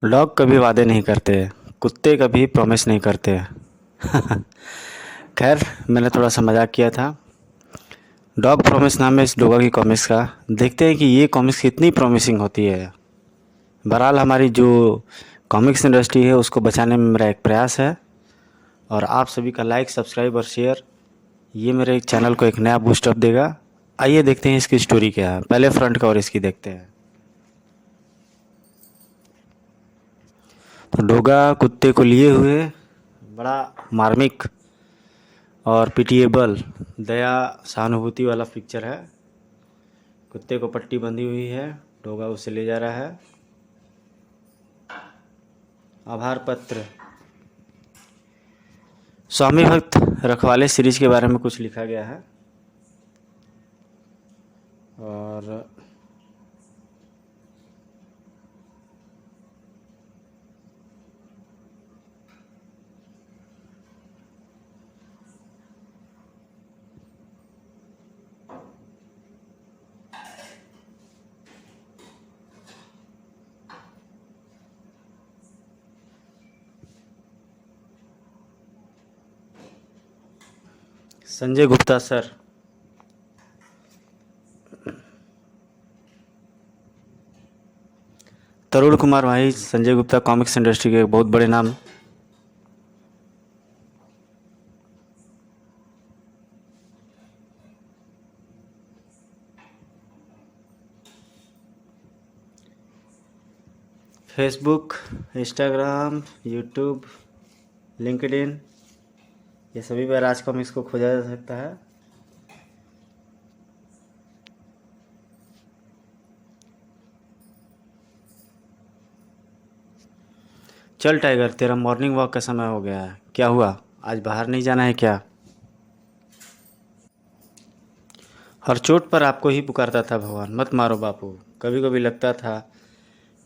Dog कभी वादे नहीं करते, कुत्ते कभी प्रॉमिस नहीं करते। खैर, मैंने थोड़ा सा मजाक किया था। डॉग प्रॉमिस नाम है इस डोगा की कॉमिक्स का। देखते हैं कि ये कॉमिक्स कितनी प्रॉमिसिंग होती है। बहरहाल हमारी जो कॉमिक्स इंडस्ट्री है उसको बचाने में मेरा एक प्रयास है, और आप सभी का लाइक, सब्सक्राइब और शेयर ये मेरे एक चैनल को एक नया बूस्टअप देगा। आइए देखते हैं इसकी स्टोरी क्या है। पहले फ्रंट कवर इसकी देखते हैं। तो डोगा कुत्ते को लिए हुए बड़ा मार्मिक और पिटिएबल, दया सहानुभूति वाला पिक्चर है। कुत्ते को पट्टी बंधी हुई है, डोगा उसे ले जा रहा है। आभार पत्र। स्वामी भक्त रखवाले सीरीज के बारे में कुछ लिखा गया है। और संजय गुप्ता सर। तरुण कुमार भाई, संजय गुप्ता कॉमिक्स इंडस्ट्री के एक बहुत बड़े नाम। फेसबुक, इंस्टाग्राम, यूट्यूब, लिंक्डइन, ये सभी पर राज कॉमिक्स को खोजा जा सकता है। चल टाइगर, तेरा मॉर्निंग वॉक का समय हो गया है। क्या हुआ, आज बाहर नहीं जाना है क्या? हर चोट पर आपको ही पुकारता था भगवान, मत मारो बापू। कभी कभी लगता था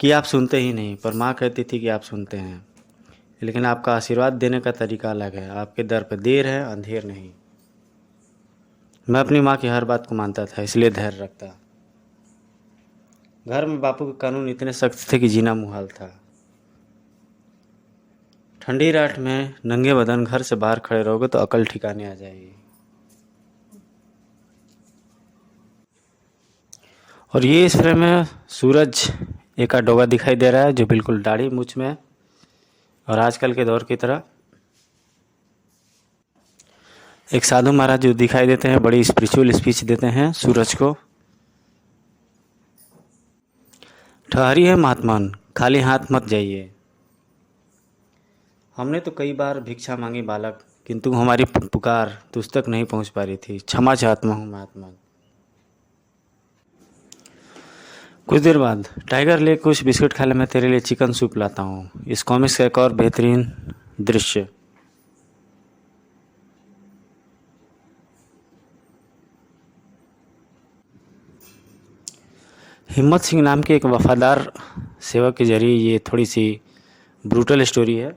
कि आप सुनते ही नहीं, पर माँ कहती थी कि आप सुनते हैं। लेकिन आपका आशीर्वाद देने का तरीका अलग है। आपके दर पर देर है, अंधेर नहीं। मैं अपनी माँ की हर बात को मानता था, इसलिए धैर्य रखता। घर में बापू के कानून इतने सख्त थे कि जीना मुहाल था। ठंडी रात में नंगे बदन घर से बाहर खड़े रहोगे तो अकल ठिकाने आ जाएगी। और ये इस फ्रेम में सूरज एक डोगा दिखाई दे रहा है जो बिल्कुल दाढ़ी मूछ में है, और आजकल के दौर की तरह एक साधु महाराज जो दिखाई देते हैं, बड़ी स्पिरिचुअल स्पीच देते हैं सूरज को। ठहरिए महात्मन, खाली हाथ मत जाइए। हमने तो कई बार भिक्षा मांगी बालक, किंतु हमारी पुकार तुझ तक नहीं पहुंच पा रही थी। क्षमा चाहता हूँ महात्मा। कुछ देर बाद, टाइगर ले कुछ बिस्किट खा ले, मैं तेरे लिए चिकन सूप लाता हूँ। इस कॉमिक्स का एक और बेहतरीन दृश्य। हिम्मत सिंह नाम के एक वफादार सेवक के जरिए ये थोड़ी सी ब्रूटल स्टोरी है।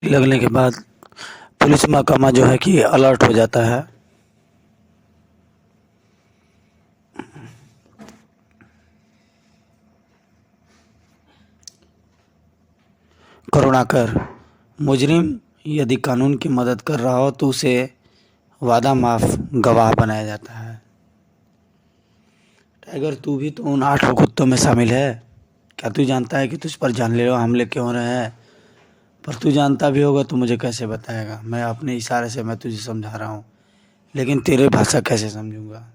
लगने के बाद पुलिस महकमा जो है कि अलर्ट हो जाता है। करुणाकर, मुजरिम यदि कानून की मदद कर रहा हो तो उसे वादा माफ गवाह बनाया जाता है। टाइगर, तू भी तो उन 8 कुत्तों में शामिल है। क्या तू जानता है कि तुझ पर जानलेवा हमले क्यों हो रहे हैं? पर तू जानता भी होगा तो मुझे कैसे बताएगा? मैं अपने इशारे से मैं तुझे समझा रहा हूँ, लेकिन तेरे भाषा कैसे समझूंगा?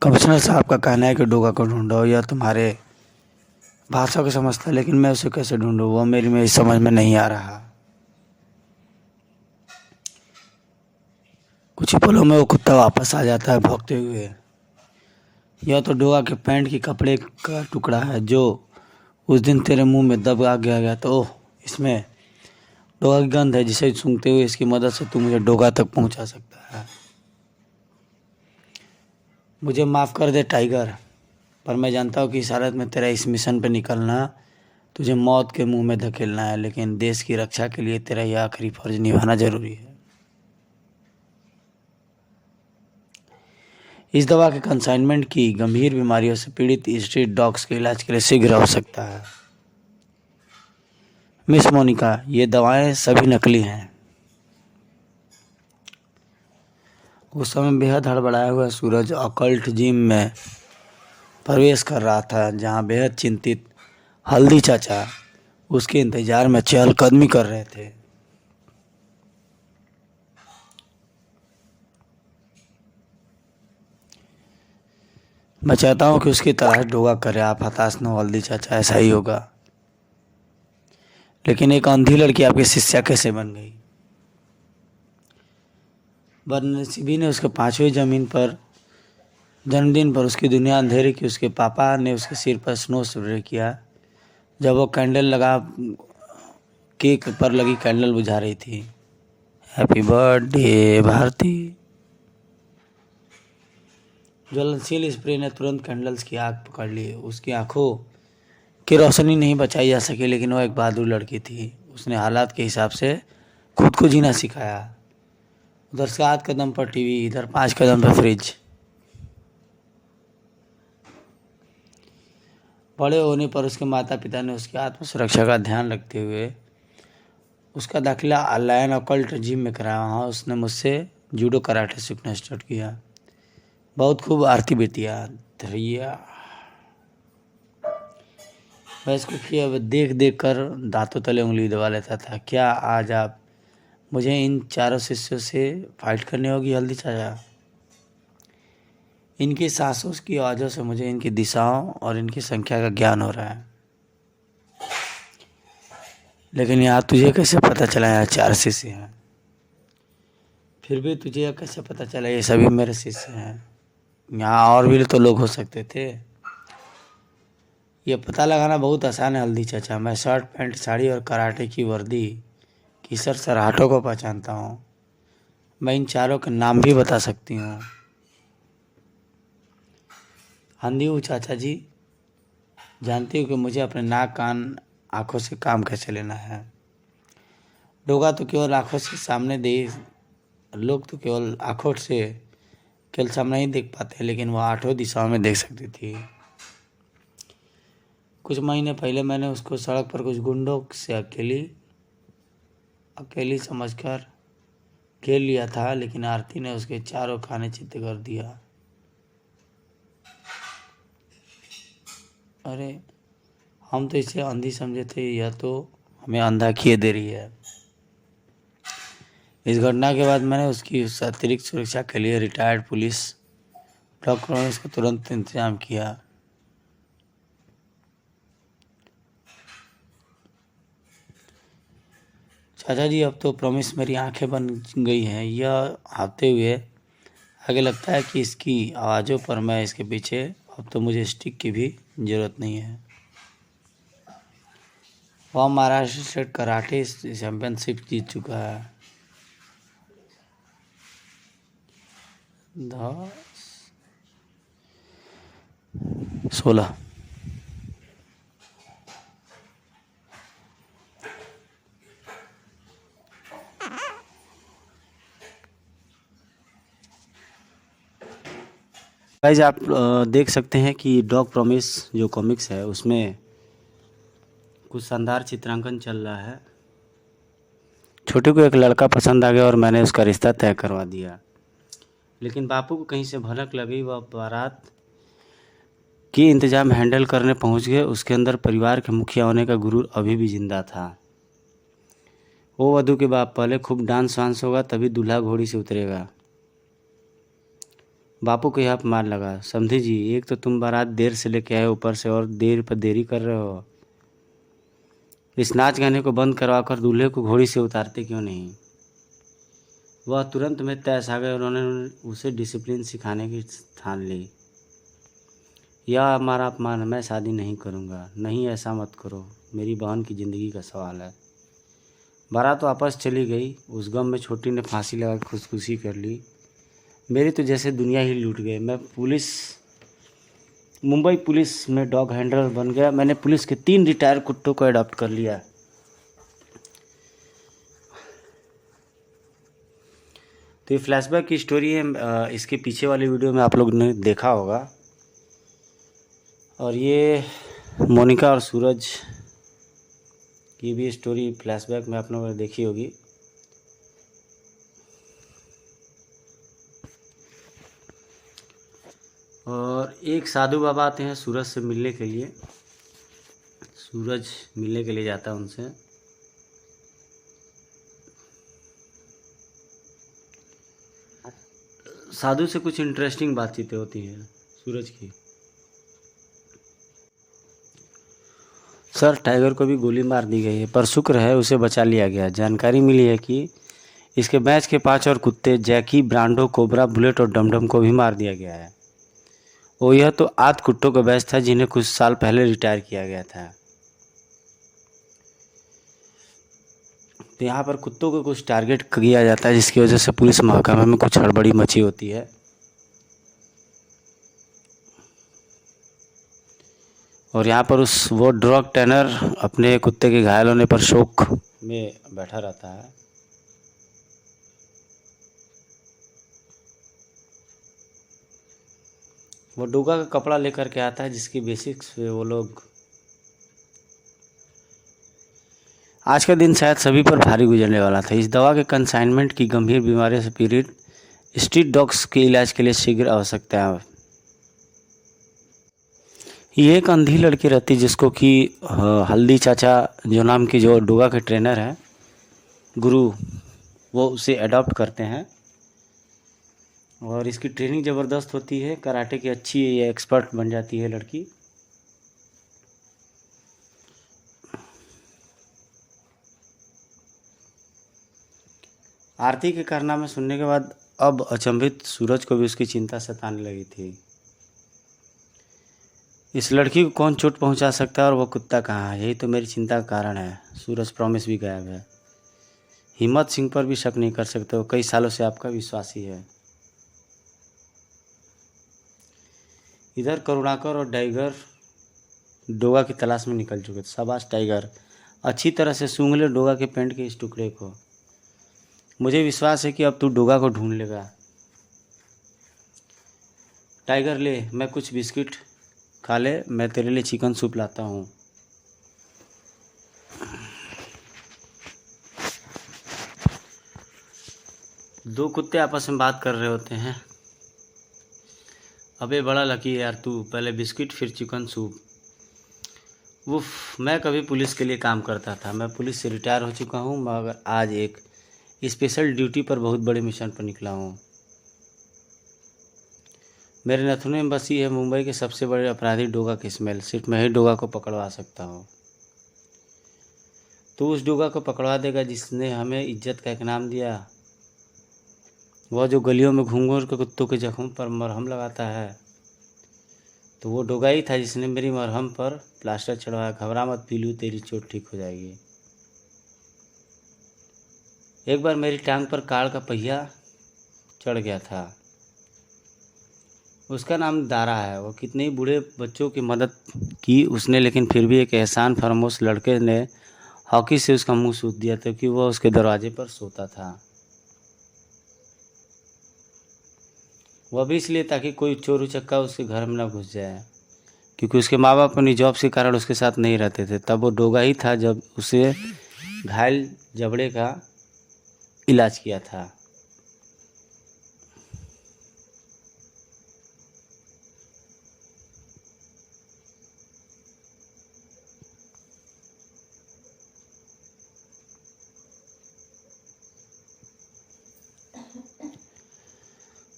कमिश्नर साहब का कहना है कि डोगा को ढूंढो। यह तुम्हारे भाषा को समझता है, लेकिन मैं उसे कैसे ढूंढूं? वो मेरी समझ में नहीं आ रहा। कुछ ही पलों में वो कुत्ता वापस आ जाता है भौंकते हुए। यह तो डोगा के पैंट की कपड़े का टुकड़ा है जो उस दिन तेरे मुंह में दबा गया था। ओह, इसमें डोगा की गंध है जिसे सूंघते हुए इसकी मदद से तू मुझे डोगा तक पहुंचा सकता है। मुझे माफ़ कर दे टाइगर, पर मैं जानता हूँ कि इस हालत में तेरा इस मिशन पे निकलना तुझे मौत के मुंह में धकेलना है, लेकिन देश की रक्षा के लिए तेरा यह आखिरी फर्ज निभाना जरूरी है। इस दवा के कंसाइनमेंट की गंभीर बीमारियों से पीड़ित स्ट्रीट डॉग्स के इलाज के लिए शीघ्र हो सकता है। मिस मोनिका, ये दवाएं सभी नकली हैं। उस समय बेहद हड़बड़ाया हुआ सूरज ऑकल्ट जिम में प्रवेश कर रहा था, जहां बेहद चिंतित हल्दी चाचा उसके इंतजार में चहलकदमी कर रहे थे। मैं चाहता हूं कि उसकी तलाश डोगा करे। आप हताश न हो हल्दी चाचा, ऐसा ही होगा। लेकिन एक अंधी लड़की आपकी शिष्या कैसे बन गई? बदनसीबी ने उसके 5वीं जन्मदिन पर उसकी दुनिया अंधेरी की। उसके पापा ने उसके सिर पर स्नो स्प्रे किया जब वो केक पर लगी कैंडल बुझा रही थी। Happy birthday Bharti. ज्वलनशील स्प्रे ने तुरंत कैंडल्स की आग पकड़ ली। उसकी आंखों की रोशनी नहीं बचाई जा सकी, लेकिन वह एक बहादुर लड़की थी। उसने हालात के हिसाब से खुद को जीना सिखाया। उधर 7 कदम पर टीवी, इधर 5 कदम पर फ्रिज। बड़े होने पर उसके माता पिता ने उसकी आत्म सुरक्षा का ध्यान रखते हुए उसका दाखिला लायन ऑकल्ट जिम में कराया। वहाँ उसने मुझसे जूडो कराटे सीखना स्टार्ट किया। बहुत खूब आरती बेटिया धैर्य। मैं इसको किया देख देख कर दांतों तले उंगली दबा लेता था। क्या आज आप मुझे इन चारों शिष्यों से फाइट करनी होगी हल्दी चाचा? इनकी सांसों की आवाज़ों से मुझे इनकी दिशाओं और इनकी संख्या का ज्ञान हो रहा है। लेकिन यहाँ तुझे कैसे पता चला यहाँ 4 शिष्य हैं? फिर भी तुझे कैसे पता चला ये सभी मेरे शिष्य हैं? यहाँ और भी तो लोग हो सकते थे। ये पता लगाना बहुत आसान है हल्दी चाचा। मैं शर्ट पैंट साड़ी और कराटे की वर्दी की सरसराहटों को पहचानता हूँ। मैं इन चारों के नाम भी बता सकती हूँ। आंधी हूँ चाचा जी, जानती हूँ कि मुझे अपने नाक कान आंखों से काम कैसे लेना है। लोग तो केवल आंखों से केवल सामने ही देख पाते, लेकिन वह 8 दिशाओं में देख सकती थी। कुछ महीने पहले मैंने उसको सड़क पर कुछ गुंडों से अकेली समझकर घेर लिया था, लेकिन आरती ने उसके चारों खाने चित्त कर दिया। अरे हम तो इसे अंधी समझे थे, यह तो हमें अंधा किए दे रही है। इस घटना के बाद मैंने उसकी अतिरिक्त सुरक्षा के लिए रिटायर्ड पुलिस डॉक्टरों ने इसका तुरंत इंतजाम किया। चाचा जी, अब तो प्रॉमिस मेरी आंखें बन गई हैं। यह आते हुए आगे लगता है कि इसकी आवाज़ों पर मैं इसके पीछे। अब तो मुझे स्टिक की भी ज़रूरत नहीं है। वह महाराष्ट्र स्टेट कराटे चैंपियनशिप जीत चुका है। 16। गाइज आप देख सकते हैं कि डॉग प्रॉमिस जो कॉमिक्स है उसमें कुछ शानदार चित्रांकन चल रहा है। छोटे को एक लड़का पसंद आ गया और मैंने उसका रिश्ता तय करवा दिया, लेकिन बापू को कहीं से भनक लगी। वह बारात की इंतजाम हैंडल करने पहुंच गए। उसके अंदर परिवार के मुखिया होने का गुरूर अभी भी जिंदा था। वो वधू के बाप, पहले खूब डांस वांस होगा तभी दूल्हा घोड़ी से उतरेगा। बापू को यह अपमान लगा। समझी जी, एक तो तुम बारात देर से लेके आए, ऊपर से और देर पर देरी कर रहे हो। इस नाच गाने को बंद करवा कर दूल्हे को घोड़ी से उतारते क्यों नहीं? वह तुरंत में तैस आ गए। उन्होंने उसे डिसिप्लिन सिखाने की ठान ली। यह हमारा अपमान है, मैं शादी नहीं करूँगा। नहीं, ऐसा मत करो, मेरी बहन की ज़िंदगी का सवाल है। बारात वापस चली गई। उस गम में छोटी ने फांसी लगा खुदकुशी कर ली। मेरी तो जैसे दुनिया ही लूट गई। मैं मुंबई पुलिस में डॉग हैंडलर बन गया। मैंने पुलिस के 3 रिटायर कुत्तों को अडॉप्ट कर लिया। तो ये फ्लैशबैक की स्टोरी है, इसके पीछे वाली वीडियो में आप लोग ने देखा होगा। और ये मोनिका और सूरज की भी स्टोरी फ्लैशबैक में आप लोगों ने देखी होगी। और एक साधु बाबा आते हैं सूरज से मिलने के लिए। सूरज मिलने के लिए जाता है उनसे। साधु से कुछ इंटरेस्टिंग बातचीतें होती हैं सूरज की। सर, टाइगर को भी गोली मार दी गई है, पर शुक्र है उसे बचा लिया गया। जानकारी मिली है कि इसके बैच के 5 और कुत्ते जैकी, ब्रांडो, कोबरा, बुलेट और डमडम को भी मार दिया गया है। और यह तो आध कुत्तों का बैच था जिन्हें कुछ साल पहले रिटायर किया गया था। तो यहाँ पर कुत्तों को कुछ टारगेट किया जाता है, जिसकी वजह से पुलिस महकमे में कुछ हड़बड़ी मची होती है। और यहाँ पर वो ड्रग टेनर अपने कुत्ते के घायल होने पर शोक में बैठा रहता है। वो डोगा का कपड़ा लेकर के आता है, जिसकी बेसिक्स पे वो लोग। आज का दिन शायद सभी पर भारी गुजरने वाला था। इस दवा के कंसाइनमेंट की गंभीर बीमारियों से पीड़ित स्ट्रीट डॉग्स के इलाज के लिए शीघ्र आवश्यकता है। ये एक अंधी लड़की रहती जिसको कि हल्दी चाचा जो नाम की जो डोगा के ट्रेनर हैं, गुरु, वो उसे अडॉप्ट करते हैं। और इसकी ट्रेनिंग ज़बरदस्त होती है, कराटे की अच्छी ये एक्सपर्ट बन जाती है लड़की। आरती के कारनामे सुनने के बाद अब अचंभित सूरज को भी उसकी चिंता सताने लगी थी। इस लड़की को कौन चोट पहुंचा सकता है और वो कुत्ता कहाँ है, यही तो मेरी चिंता का कारण है। सूरज प्रॉमिस भी गायब है। हिम्मत सिंह पर भी शक नहीं कर सकते, वो कई सालों से आपका विश्वासी है। इधर करुणाकर और टाइगर डोगा की तलाश में निकल चुके थे। शाबाश टाइगर, अच्छी तरह से सूंघ ले डोगा के पेंट के इस टुकड़े को। मुझे विश्वास है कि अब तू डोगा को ढूंढ लेगा। टाइगर, ले, मैं कुछ बिस्किट खा ले, मैं तेरे लिए चिकन सूप लाता हूँ। दो कुत्ते आपस में बात कर रहे होते हैं। अबे बड़ा लकी है यार तू, पहले बिस्किट फिर चिकन सूप। उफ, मैं कभी पुलिस के लिए काम करता था। मैं पुलिस से रिटायर हो चुका हूँ, मगर आज एक स्पेशल ड्यूटी पर बहुत बड़े मिशन पर निकला हूँ। मेरे नथुने में बसी है मुंबई के सबसे बड़े अपराधी डोगा की स्मेल। सिर्फ मैं ही डोगा को पकड़वा सकता हूँ। तू उस डोगा को पकड़वा देगा जिसने हमें इज्जत का एक नाम दिया। वह जो गलियों में घूम घूम के कुत्तों के जख्म पर मरहम लगाता है, तो वो डोगा ही था जिसने मेरी मरहम पर प्लास्टर चढ़वाया। घबरा मत पीलू, तेरी चोट ठीक हो जाएगी। एक बार मेरी टांग पर कार का पहिया चढ़ गया था। उसका नाम दारा है। वो कितने ही बूढ़े बच्चों की मदद की उसने, लेकिन फिर भी एक एहसान फरामोश लड़के ने हॉकी से उसका मुंह सूत दिया, क्योंकि वह उसके दरवाजे पर सोता था। वह भी इसलिए ताकि कोई चोर उचक्का उसके घर में न घुस जाए, क्योंकि उसके माँ बाप अपनी जॉब के कारण उसके साथ नहीं रहते थे। तब वो डोगा ही था जब उसे घायल जबड़े का इलाज किया था।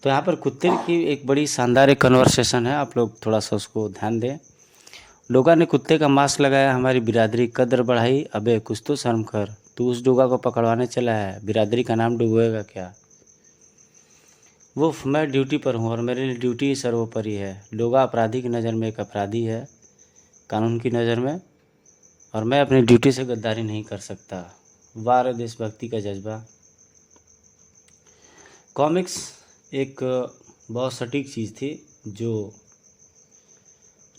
तो यहाँ पर कुत्ते की एक बड़ी शानदार एक कन्वर्सेशन है, आप लोग थोड़ा सा उसको ध्यान दें। डोगा ने कुत्ते का मास्क लगाया, हमारी बिरादरी कदर बढ़ाई। अबे कुछ तो शर्म कर, तू उस डोगा को पकड़वाने चला है, बिरादरी का नाम डुबोएगा क्या? वो मैं ड्यूटी पर हूँ और मेरे लिए ड्यूटी ही सर्वोपरि है। डोगा अपराधी की नज़र में एक अपराधी है, कानून की नज़र में, और मैं अपनी ड्यूटी से गद्दारी नहीं कर सकता। वार देशभक्ति का जज्बा। कॉमिक्स एक बहुत सटीक चीज़ थी जो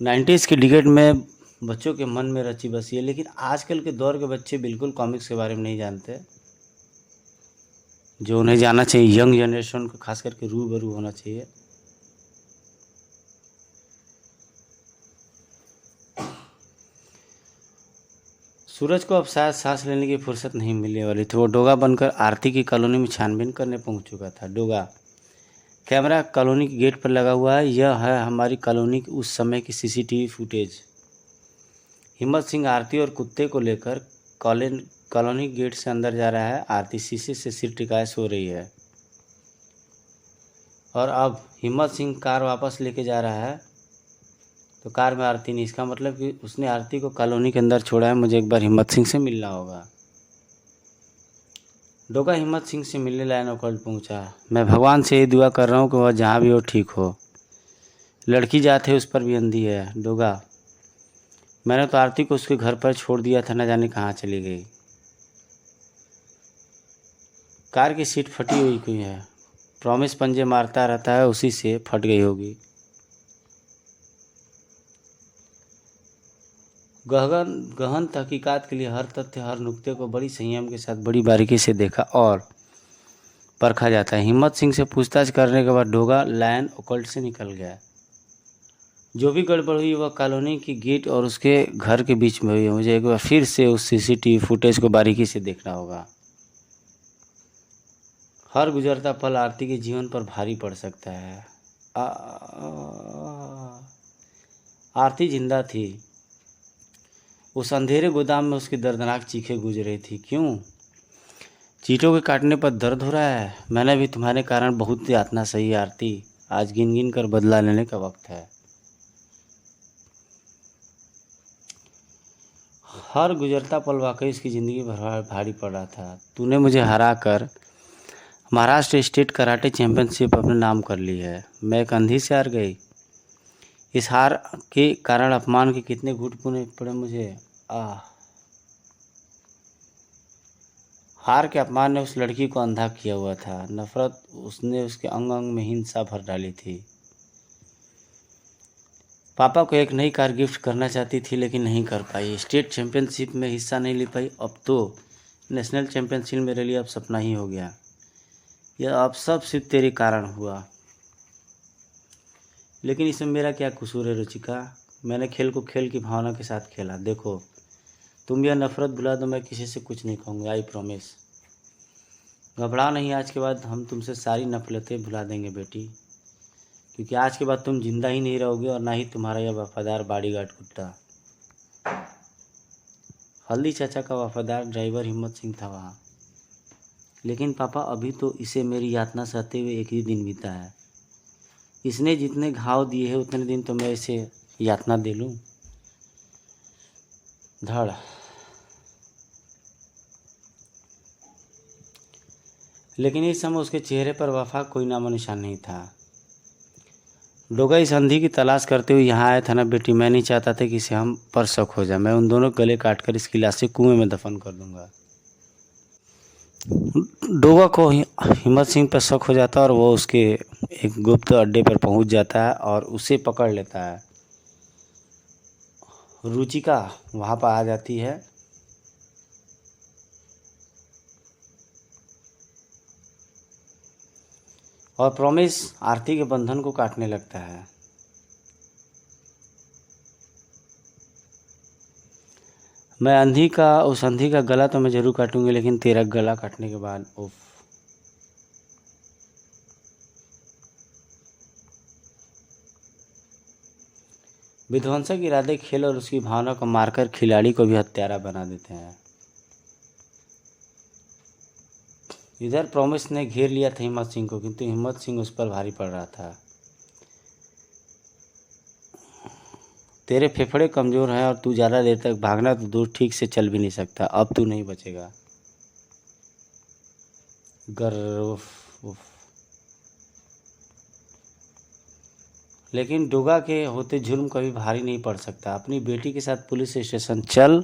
90s की डिकेड में बच्चों के मन में रची बसी है, लेकिन आजकल के दौर के बच्चे बिल्कुल कॉमिक्स के बारे में नहीं जानते। जो उन्हें जाना चाहिए, यंग जनरेशन को खास करके रूबरू होना चाहिए। सूरज को अब शायद सांस लेने की फुर्सत नहीं मिलने वाली थी। वो डोगा बनकर आरती की कॉलोनी में छानबीन करने पहुंच चुका था। डोगा, कैमरा कॉलोनी के गेट पर लगा हुआ है। यह है हमारी कॉलोनी की उस समय की सीसीटीवी फुटेज। हिम्मत सिंह आरती और कुत्ते को लेकर कॉलोनी गेट से अंदर जा रहा है। आरती शीशे से सिर टिकाए सो रही है और अब हिम्मत सिंह कार वापस लेके जा रहा है तो कार में आरती नहीं। इसका मतलब कि उसने आरती को कॉलोनी के अंदर छोड़ा है। मुझे एक बार हिम्मत सिंह से मिलना होगा। डोगा हिम्मत सिंह से मिलने लाइन ओकल्ट पहुंचा। मैं भगवान से ये दुआ कर रहा हूँ कि वह जहाँ भी हो ठीक हो। लड़की जात है उस पर भी अंधी है। डोगा, मैंने तो आरती को उसके घर पर छोड़ दिया था, न जाने कहाँ चली गई। कार की सीट फटी हुई क्यों है? प्रॉमिस पंजे मारता रहता है, उसी से फट गई होगी। गहन तहकीकात के लिए हर तथ्य, हर नुक्ते को बड़ी संयम के साथ बड़ी बारीकी से देखा और परखा जाता है। हिम्मत सिंह से पूछताछ करने के बाद डोगा लायन ओकल्ट से निकल गया। जो भी गड़बड़ हुई वह कॉलोनी की गेट और उसके घर के बीच में हुई है। मुझे एक बार फिर से उस सीसीटीवी फुटेज को बारीकी से देखना होगा। हर गुजरता पल आरती के जीवन पर भारी पड़ सकता है। आरती जिंदा थी। उस अंधेरे गोदाम में उसकी दर्दनाक चीखें गूंज रही थी। क्यों? चींटों के काटने पर दर्द हो रहा है? मैंने भी तुम्हारे कारण बहुत यातना सही आरती। आज गिन गिन कर बदला लेने का वक्त है। हर गुजरता पल वाकई उसकी ज़िंदगी भर भारी पड़ रहा था। तूने मुझे हरा कर महाराष्ट्र स्टेट कराटे चैंपियनशिप अपने नाम कर ली है। मैं एक अंधी से हार गई। इस हार के कारण अपमान के कितने घूंट पड़े मुझे। हार के अपमान ने उस लड़की को अंधा किया हुआ था। नफरत उसने उसके अंग अंग में हिंसा भर डाली थी। पापा को एक नई कार गिफ्ट करना चाहती थी लेकिन नहीं कर पाई। स्टेट चैंपियनशिप में हिस्सा नहीं ले पाई। अब तो नेशनल चैंपियनशिप मेरे लिए अब सपना ही हो गया। यह अब सब सिर्फ तेरे कारण हुआ। लेकिन इसमें मेरा क्या कसूर है रुचिका? मैंने खेल को खेल की भावना के साथ खेला। देखो, तुम यह नफरत भुला दो, मैं किसी से कुछ नहीं कहूँगा। I promise. घबराओ नहीं, आज के बाद हम तुमसे सारी नफरतें भुला देंगे बेटी, क्योंकि आज के बाद तुम जिंदा ही नहीं रहोगे और ना ही तुम्हारा यह वफादार बॉडीगार्ड कुत्ता। हल्दी चाचा का वफादार ड्राइवर हिम्मत सिंह था वहाँ। लेकिन पापा, अभी तो इसे मेरी यातना सहते हुए एक ही दिन बीता है। इसने जितने घाव दिए हैं उतने दिन तो मैं इसे यातना दे लूँ। धड़। लेकिन इस समय उसके चेहरे पर वफा कोई नामो निशान नहीं था। डोगा इस अंधी की तलाश करते हुए यहाँ आया था ना बेटी। मैं नहीं चाहता था कि इसे हम पर शक हो जाए। मैं उन दोनों गले काटकर इसकी लाश से कुएं में दफन कर दूंगा। डोगा को हिम्मत सिंह पर शक हो जाता है और वो उसके एक गुप्त अड्डे पर पहुंच जाता है और उसे पकड़ लेता है। रुचिका वहाँ पर आ जाती है। और प्रॉमिस आरती के बंधन को काटने लगता है। मैं उस अंधी का गला तो मैं जरूर काटूंगी, लेकिन तेरा गला काटने के बाद उफ। विध्वंसक इरादे खेल और उसकी भावना को मारकर खिलाड़ी को भी हत्यारा बना देते हैं। इधर प्रॉमिस ने घेर लिया था हिम्मत सिंह को, किंतु हिम्मत सिंह उस पर भारी पड़ रहा था। तेरे फेफड़े कमज़ोर हैं और तू ज़्यादा देर तक भागना तो दूर, ठीक से चल भी नहीं सकता। अब तू नहीं बचेगा। उफ। लेकिन डोगा के होते जुल्म कभी भारी नहीं पड़ सकता। अपनी बेटी के साथ पुलिस स्टेशन चल,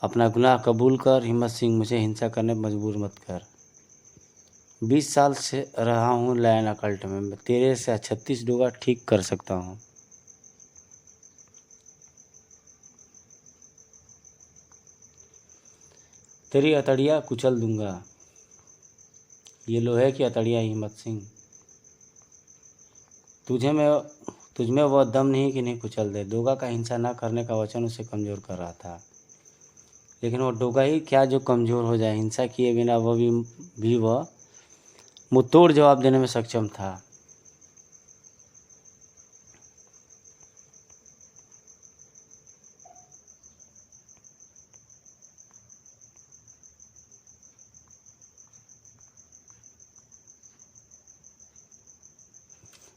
अपना गुनाह कबूल कर। हिम्मत सिंह, मुझे हिंसा करने पर मजबूर मत कर। 20 साल से रहा हूँ लायन अकल्ट में। तेरे से 36 डोगा ठीक कर सकता हूँ। तेरी अतड़िया कुचल दूंगा। ये लोहे की हथौड़ियाँ हिम्मत सिंह, तुझमें वह दम नहीं कि नहीं कुचल दे। डोगा का हिंसा न करने का वचन उसे कमज़ोर कर रहा था, लेकिन वो डोगा ही क्या जो कमज़ोर हो जाए। हिंसा किए बिना वह मुंहतोड़ जवाब देने में सक्षम था।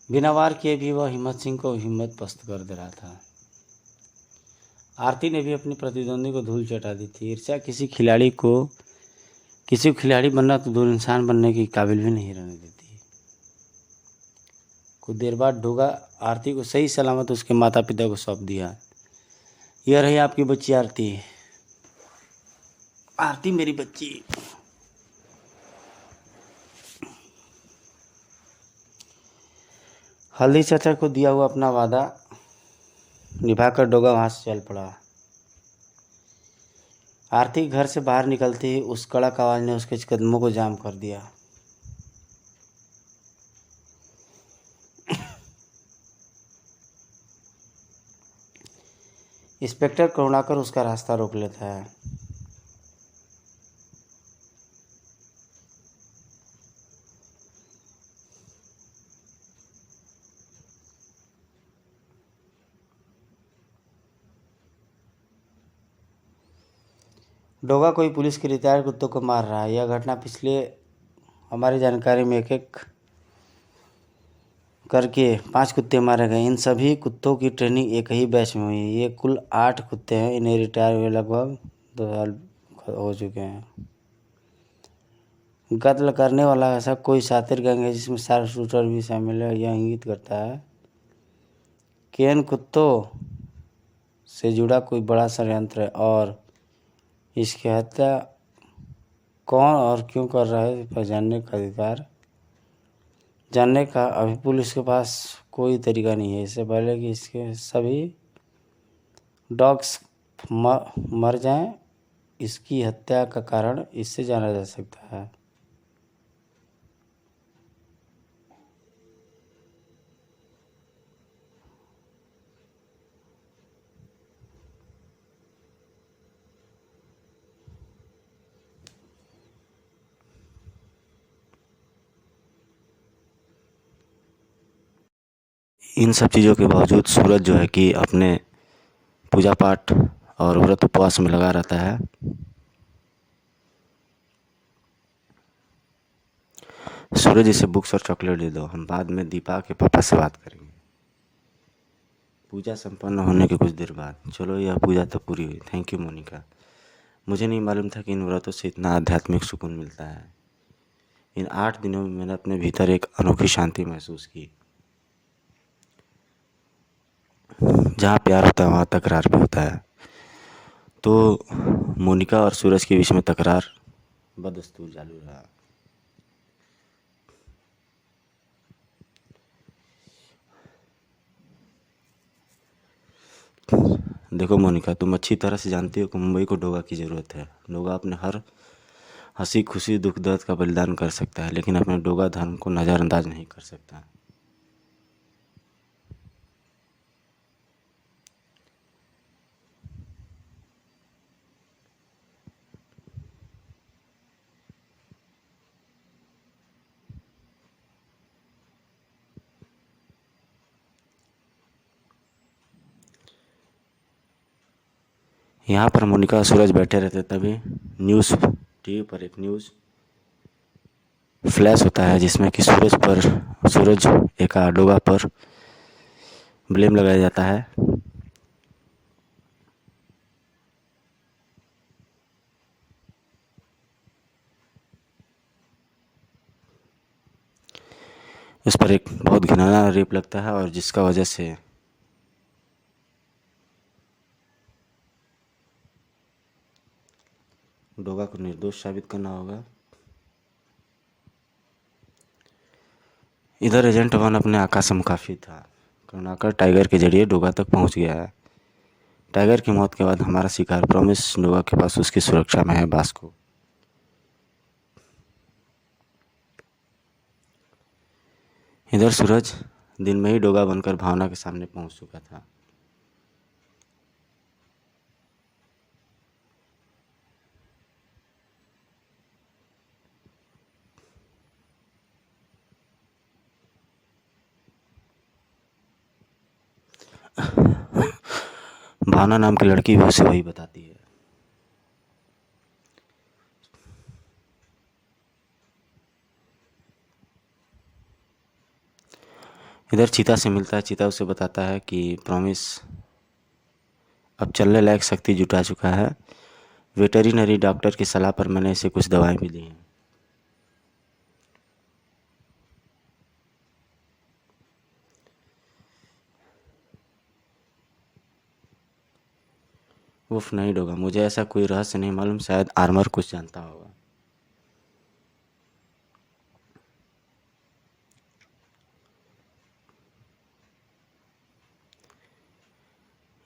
बिना वार किए भी वह हिम्मत सिंह को हिम्मत पस्त कर दे रहा था। आरती ने भी अपनी प्रतिद्वंदी को धूल चटा दी थी। ईर्ष्या किसी को खिलाड़ी बनना तो दूर, इंसान बनने की काबिल भी नहीं रहने देती। कुछ देर बाद डोगा आरती को सही सलामत उसके माता पिता को सौंप दिया। यह रही आपकी बच्ची आरती। आरती मेरी बच्ची। हल्दी चाचा को दिया हुआ अपना वादा निभाकर डोगा वहां से चल पड़ा। आरती घर से बाहर निकलती ही उस कड़क आवाज ने उसके कदमों को जाम कर दिया। इंस्पेक्टर करुणाकर उसका रास्ता रोक लेता है। डोगा कोई पुलिस के रिटायर्ड कुत्तों को मार रहा है। यह घटना पिछले हमारी जानकारी में एक एक करके 5 कुत्ते मारे गए। इन सभी कुत्तों की ट्रेनिंग एक ही बैच में हुई है। ये कुल 8 कुत्ते हैं। इन्हें रिटायर हुए लगभग 2 साल हो चुके हैं। कत्ल करने वाला ऐसा कोई शातिर गैंग है जिसमें शार्प शूटर भी शामिल है। यह इंगित करता है कि इन कुत्तों से जुड़ा कोई बड़ा षड्यंत्र है और इसकी हत्या कौन और क्यों कर रहा है पर जानने का अभी पुलिस के पास कोई तरीका नहीं है। इससे पहले कि इसके सभी डॉग्स मर जाएं, इसकी हत्या का कारण इससे जाना जा सकता है। इन सब चीज़ों के बावजूद सूरज जो है कि अपने पूजा पाठ और व्रत उपवास में लगा रहता है। सूरज इसे बुक्स और चॉकलेट दे दो, हम बाद में दीपा के पापा से बात करेंगे। पूजा संपन्न होने के कुछ देर बाद, चलो यह पूजा तो पूरी हुई। Thank you Monika. मुझे नहीं मालूम था कि इन व्रतों से इतना आध्यात्मिक सुकून मिलता है। इन 8 दिनों में मैंने अपने भीतर एक अनोखी शांति महसूस की। जहाँ प्यार होता है वहाँ तकरार भी होता है। तो मोनिका और सूरज के बीच में तकरार बदस्तूर चालू रहा। देखो मोनिका, तुम अच्छी तरह से जानती हो कि मुंबई को डोगा की ज़रूरत है। डोगा अपने हर हंसी खुशी दुख दर्द का बलिदान कर सकता है, लेकिन अपने डोगा धर्म को नज़रअंदाज नहीं कर सकता। यहाँ पर मोनिका और सूरज बैठे रहते, तभी टीवी पर एक न्यूज़ फ्लैश होता है जिसमें कि सूरज एक डोगा पर ब्लेम लगाया जाता है। उस पर एक बहुत घिनौना रेप लगता है और जिसका वजह से डोगा को निर्दोष साबित करना होगा। इधर एजेंट 1 अपने आका से मुखाफी था। करुणाकर टाइगर के जरिए डोगा तक पहुंच गया है। टाइगर की मौत के बाद हमारा शिकार प्रॉमिस डोगा के पास उसकी सुरक्षा में है। बास्को इधर सूरज दिन में ही डोगा बनकर भावना के सामने पहुंच चुका था। भावना नाम की लड़की भी उसे वही बताती है। इधर चीता से मिलता है। चीता उसे बताता है कि प्रॉमिस अब चलने लायक शक्ति जुटा चुका है। वेटरिनरी डॉक्टर की सलाह पर मैंने इसे कुछ दवाएं भी दी हैं। उफ नहीं डोगा, मुझे ऐसा कोई रहस्य नहीं मालूम, शायद आर्मर कुछ जानता होगा।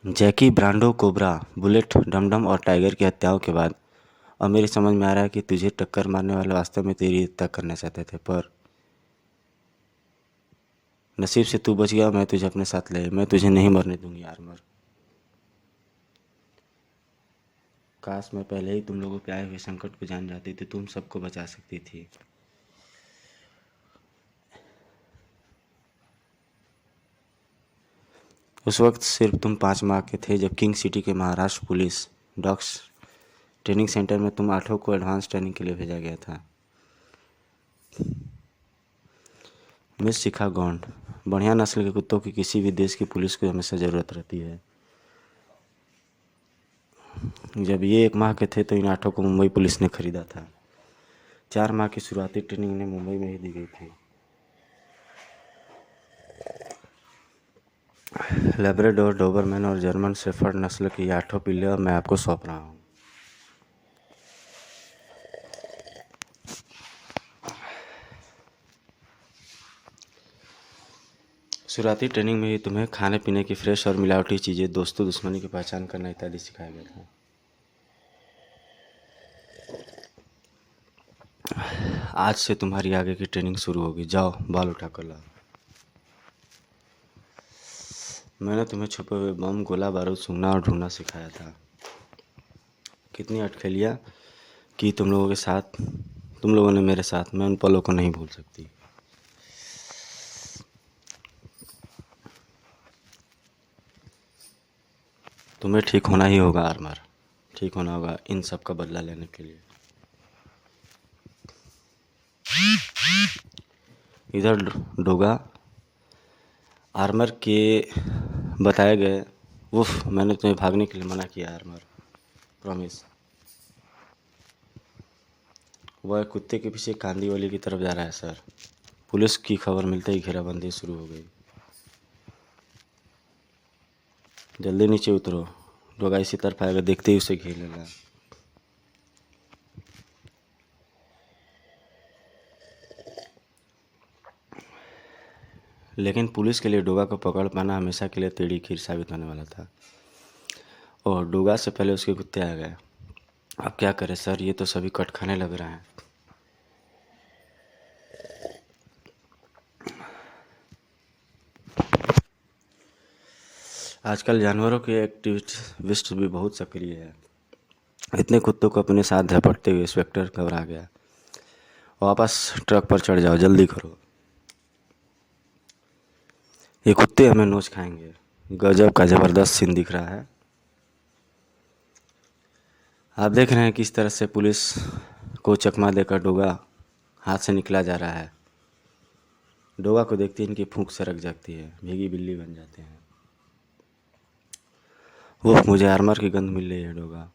जैकी, ब्रांडो, कोबरा, बुलेट, डमडम और टाइगर की हत्याओं के बाद अब मेरी समझ में आ रहा है कि तुझे टक्कर मारने वाले वास्तव में तेरी हत्या करना चाहते थे, पर नसीब से तू बच गया। मैं तुझे अपने साथ ले, मैं तुझे नहीं मरने दूंगी आर्मर। काश मैं पहले ही तुम लोगों के आए हुए संकट को जान जाती तो तुम सबको बचा सकती थी। उस वक्त सिर्फ तुम 5 माह के थे जब किंग सिटी के Maharashtra police dogs training centre में तुम 8 को एडवांस ट्रेनिंग के लिए भेजा गया था। मिस शिखा गौंड, बढ़िया नस्ल के कुत्तों की किसी भी देश की पुलिस को हमेशा ज़रूरत रहती है। जब ये 1 माह के थे तो इन 8 को मुंबई पुलिस ने खरीदा था। 4 माह की शुरुआती ट्रेनिंग इन्हें मुंबई में ही दी गई थी। लेब्राडोर, डोबरमैन और जर्मन शेफर्ड नस्ल की 8 पिल्ले अब मैं आपको सौंप रहा हूँ। शुरुआती ट्रेनिंग में ही तुम्हें खाने पीने की फ्रेश और मिलावटी चीज़ें, दोस्तों दुश्मनी की पहचान करना इत्यादि सिखाया गया था। आज से तुम्हारी आगे की ट्रेनिंग शुरू होगी। जाओ बाल उठा कर लाओ। मैंने तुम्हें छुपे हुए बम, गोला बारूद सूंघना और ढूंढना सिखाया था। कितनी अटखेलियाँ की तुम लोगों के साथ, तुम लोगों ने मेरे साथ, मैं उन पलों को नहीं भूल सकती। तुम्हें ठीक होना ही होगा आर्मर, ठीक होना होगा इन सब का बदला लेने के लिए। इधर डोगा आर्मर के बताए गए। उफ, मैंने तुम्हें भागने के लिए मना किया आर्मर, प्रॉमिस। वह कुत्ते के पीछे कांदीवली की तरफ जा रहा है सर। पुलिस की खबर मिलते ही घेराबंदी शुरू हो गई। जल्दी नीचे उतरो, डोगा इसी तरफ आएगा, देखते ही उसे घेर लेना। लेकिन पुलिस के लिए डोगा को पकड़ पाना हमेशा के लिए टेढ़ी खीर साबित होने वाला था, और डोगा से पहले उसके कुत्ते आ गए। अब क्या करें सर, ये तो सभी कट खाने लग रहे हैं। आजकल जानवरों की एक्टिविस्ट भी बहुत सक्रिय है। इतने कुत्तों को अपने साथ झपटते हुए इंस्पेक्टर घबरा गया। वापस ट्रक पर चढ़ जाओ, जल्दी करो, ये कुत्ते हमें नोच खाएंगे। गजब का ज़बरदस्त सीन दिख रहा है। आप देख रहे हैं किस तरह से पुलिस को चकमा देकर डोगा हाथ से निकला जा रहा है। डोगा को देखते ही इनकी फूंक सरक जाती है, भीगी बिल्ली बन जाते हैं। वो मुझे आर्मर की गंध मिल रही है डोगा।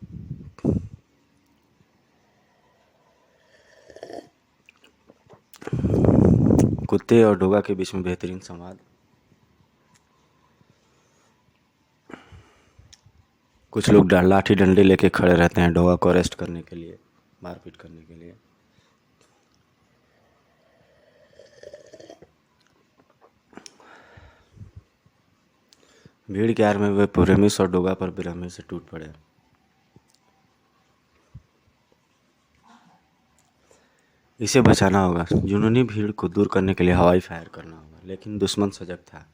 कुत्ते और डोगा के बीच में बेहतरीन संवाद। कुछ लोग लाठी डंडे लेके खड़े रहते हैं डोगा को अरेस्ट करने के लिए, मारपीट करने के लिए। भीड़ के आड़ में वे प्रेमिस और डोगा पर बेरहमी से टूट पड़े। इसे बचाना होगा। जुनूनी भीड़ को दूर करने के लिए हवाई फायर करना होगा, लेकिन दुश्मन सजग था।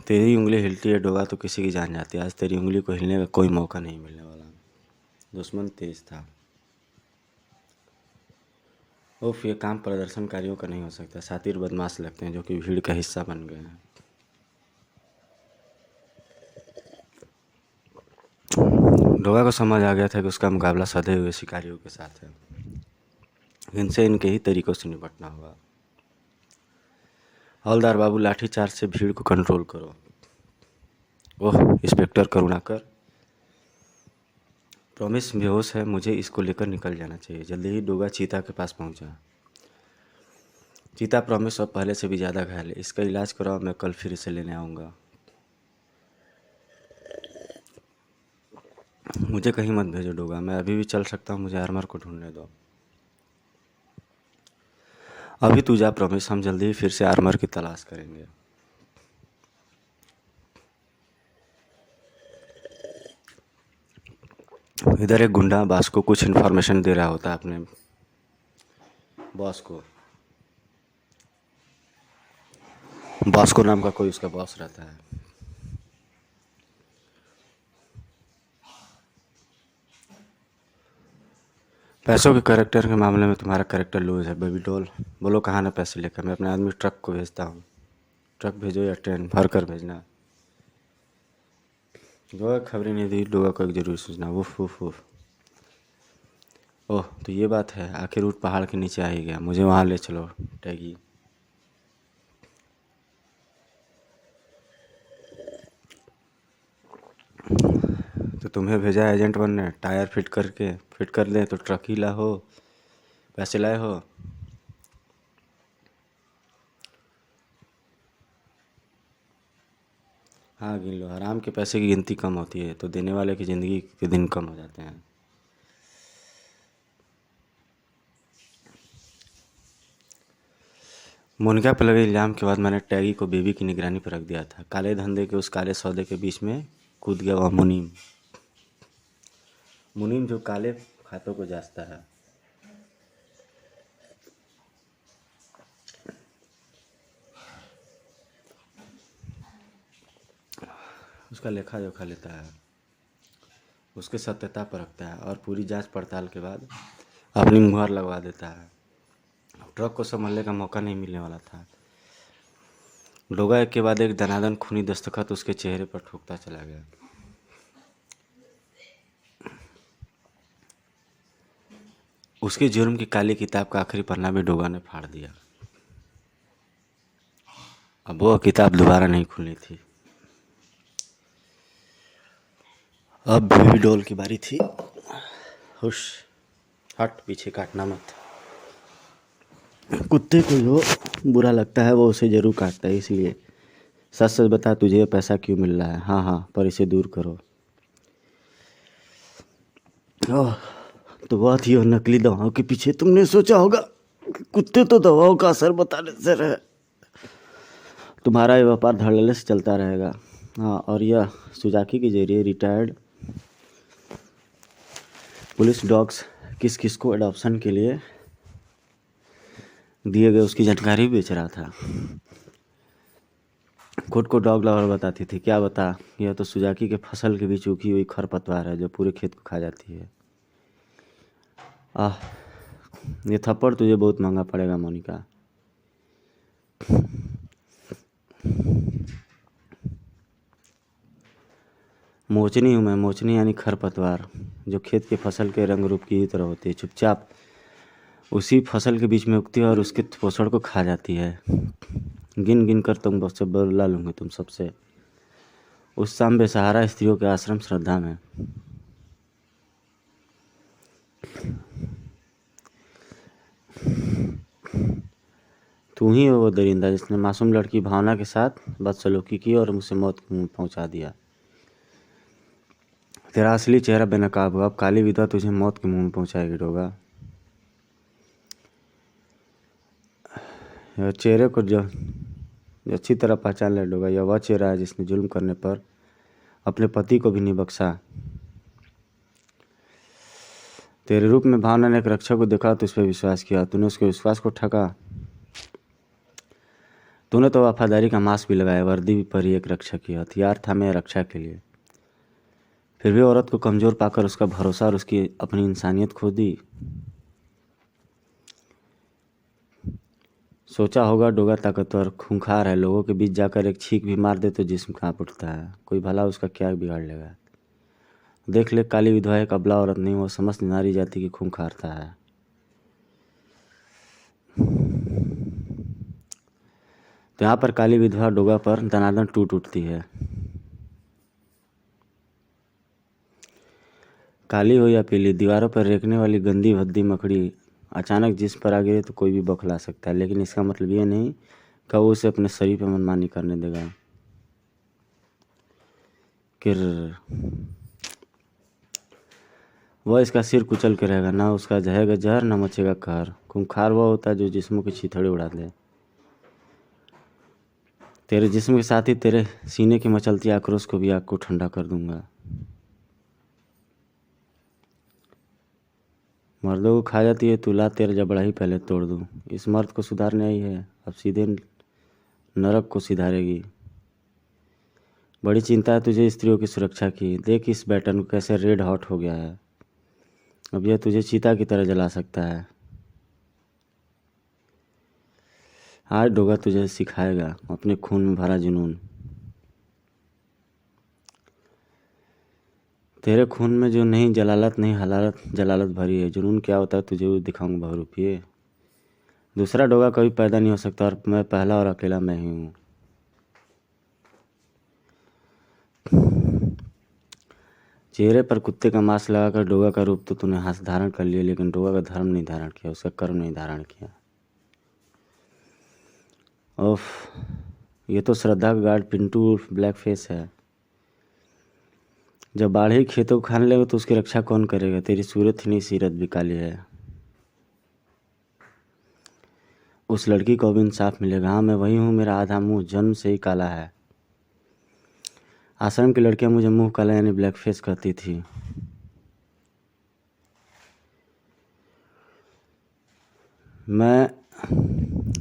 तेरी उंगली हिलती है डोगा तो किसी की जान जाती है। आज तेरी उंगली को हिलने का कोई मौका नहीं मिलने वाला। दुश्मन तेज था। उफ, ये काम प्रदर्शनकारियों का नहीं हो सकता। शातिर बदमाश लगते हैं जो कि भीड़ का हिस्सा बन गए हैं। डोगा को समझ आ गया था कि उसका मुकाबला सधे हुए शिकारियों के साथ है। इनसे इनके ही तरीकों से निपटना होगा। हवलदार बाबू, लाठीचार्ज से भीड़ को कंट्रोल करो। ओह, इंस्पेक्टर करुणाकर, प्रॉमिस बेहोश है, मुझे इसको लेकर निकल जाना चाहिए। जल्दी ही डोगा चीता के पास पहुंचा। चीता, प्रॉमिस अब पहले से भी ज़्यादा घायल है, इसका इलाज कराओ, मैं कल फिर इसे लेने आऊँगा। मुझे कहीं मत भेजो डोगा, मैं अभी भी चल सकता हूँ, मुझे आर्मर को ढूंढने दो। अभी तू जा प्रॉमिस, हम जल्दी ही फिर से आर्मर की तलाश करेंगे। इधर एक गुंडा बॉस को कुछ इन्फॉर्मेशन दे रहा होता है अपने बॉस को। बॉस्को नाम का कोई उसका बॉस रहता है। पैसों के करेक्टर के मामले में तुम्हारा करेक्टर लूज है बेबी डॉल। बोलो कहाँ ना पैसे लेकर, मैं अपने आदमी ट्रक को भेजता हूँ। ट्रक भेजो या ट्रेन भर कर भेजना। डोगा खबरें नहीं दी, डोगा को एक जरूरी सूचना। उफ उफ उफ। ओह, तो ये बात है, आखिर ऊँट पहाड़ के नीचे आ ही गया, मुझे वहाँ ले चलो टैगी। तो तुम्हें भेजा एजेंट वन ने टायर फिट कर दें तो ट्रक ही ला हो, पैसे लाए हो। हाँ गिन लो, हराम के पैसे की गिनती कम होती है तो देने वाले की ज़िंदगी के दिन कम हो जाते हैं। मोनिका पर लगे इल्ज़ाम के बाद मैंने टैगी को बेबी की निगरानी पर रख दिया था। काले धंधे के उस काले सौदे के बीच में कूद गया वह मुनीम। मुनीम जो काले खातों को जांचता है। उसका लेखा जोखा लेता है, उसके सत्यता परखता है और पूरी जांच पड़ताल के बाद अपनी मुहर लगवा देता है। ट्रक को संभलने का मौका नहीं मिलने वाला था। डोगा एक के बाद एक दनादन खूनी दस्तखत उसके चेहरे पर ठोकता चला गया। उसके जुर्म की काली किताब का आखिरी पन्ना भी डोगा ने फाड़ दिया। अब वो किताब दोबारा नहीं खुलनी थी। अब बेबी डॉल की बारी थी। हुश, हट, पीछे काटना मत। कुत्ते को जो बुरा लगता है वो उसे ज़रूर काटता है, इसलिए सच सच बता, तुझे पैसा क्यों मिल रहा है? हाँ हाँ, पर इसे दूर करो। ओह, तो बात ये नकली दवाओं के पीछे तुमने सोचा होगा कि कुत्ते तो दवाओं का असर बताने से रहे। तुम्हारा ये व्यापार धड़ल्ले से चलता रहेगा। हाँ, और यह सुजाकी के जरिए रिटायर्ड पुलिस डॉग्स किस किस को एडॉप्शन के लिए दिए गए उसकी जानकारी बेच रहा था। खुद को डॉग लवर बताती थी। क्या बता, यह तो सुजाकी के फसल के बीच उगी हुई खरपतवार है जो पूरे खेत को खा जाती है। आह, ये थप्पड़ तुझे बहुत महंगा पड़ेगा मोनिका। मोचनी हूँ मैं, मोचनी यानी खरपतवार, जो खेत के फसल के रंग रूप की ही तरह होती है। चुपचाप उसी फसल के बीच में उगती है और उसके पोषण को खा जाती है। गिन गिन कर तुम बच्चे बुला लूँगी तुम सबसे। उस शाम बेसहारा स्त्रियों के आश्रम श्रद्धा में। तू ही हो वो दरिंदा जिसने मासूम लड़की भावना के साथ बदसलूकी की और मुझे मौत के मुंह पहुंचा दिया। तेरा असली चेहरा बेनकाब हुआ, अब काली विधवा तुझे मौत के मुंह में पहुंचाएगी डोगा। यह चेहरे को जो अच्छी तरह पहचान ले डोगा, यह वह चेहरा है जिसने जुल्म करने पर अपने पति को भी नहीं बख्शा। तेरे रूप में भावना ने एक रक्षक को देखा तो उस पर विश्वास किया, तूने उसके विश्वास को ठगा। तूने तो वफादारी का मास्क भी लगाया, वर्दी भी पहनी, एक रक्षा की, हथियार था मेरे रक्षा के लिए। फिर भी औरत को कमज़ोर पाकर उसका भरोसा और उसकी अपनी इंसानियत खो दी। सोचा होगा डोगा ताकतवर खूंखार है, लोगों के बीच जाकर एक छींक भी मार दे तो जिस्म कांप उठता है, कोई भला उसका क्या बिगाड़ लेगा। देख ले, काली विधवा एक अबला औरत नहीं, वो समस्त नारी जाति की खूंखारता है। तो यहाँ पर काली विधवा डोगा पर दनादन टूट उठती है। काली हो या पीली, दीवारों पर रेंकने वाली गंदी भद्दी मकड़ी अचानक जिस्म पर आ गिरे तो कोई भी बौखला सकता है, लेकिन इसका मतलब ये नहीं कि वो उसे अपने शरीर पर मनमानी करने देगा। किर वह इसका सिर कुचल के रहेगा, ना उसका जहेगा जहर, ना मचेगा कहर। खूंखार वह होता है जो जिस्मों की छिथड़े उड़ा दे। तेरे जिस्म के साथ ही तेरे सीने की मचलती आक्रोश को भी आग को ठंडा कर दूंगा। मर्दों को खा जाती है तुला, तेरा जबड़ा ही पहले तोड़ दूं। इस मर्द को सुधारने आई है, अब सीधे नरक को सिधारेगी। बड़ी चिंता है तुझे स्त्रियों की सुरक्षा की, देख इस बैटन को कैसे रेड हॉट हो गया है। अब यह तुझे चीता की तरह जला सकता है। आज डोगा तुझे सिखाएगा अपने खून में भरा जुनून। तेरे खून में जो नहीं जलालत नहीं हलालत जलालत भरी है, जुनून क्या होता है तुझे वो दिखाऊंगा बहुरूपिये। दूसरा डोगा कभी पैदा नहीं हो सकता और मैं पहला और अकेला मैं ही हूँ। चेहरे पर कुत्ते का मांस लगाकर डोगा का रूप तो तूने हाथ धारण कर लिया, लेकिन डोगा का धर्म नहीं धारण किया, उसका कर्म नहीं धारण किया। ओफ, ये तो श्रद्धा का गार्ड पिंटू ब्लैक फेस है। जब बाढ़ ही खेतों को खाने लगे तो उसकी रक्षा कौन करेगा। तेरी सूरत ही नहीं सीरत भी काली है। उस लड़की को अब इंसाफ मिलेगा। हाँ, मैं वही हूँ, मेरा आधा मुंह जन्म से ही काला है। आश्रम की लड़कियां मुझे मुंह काला यानी ब्लैक फेस कहती थी। मैं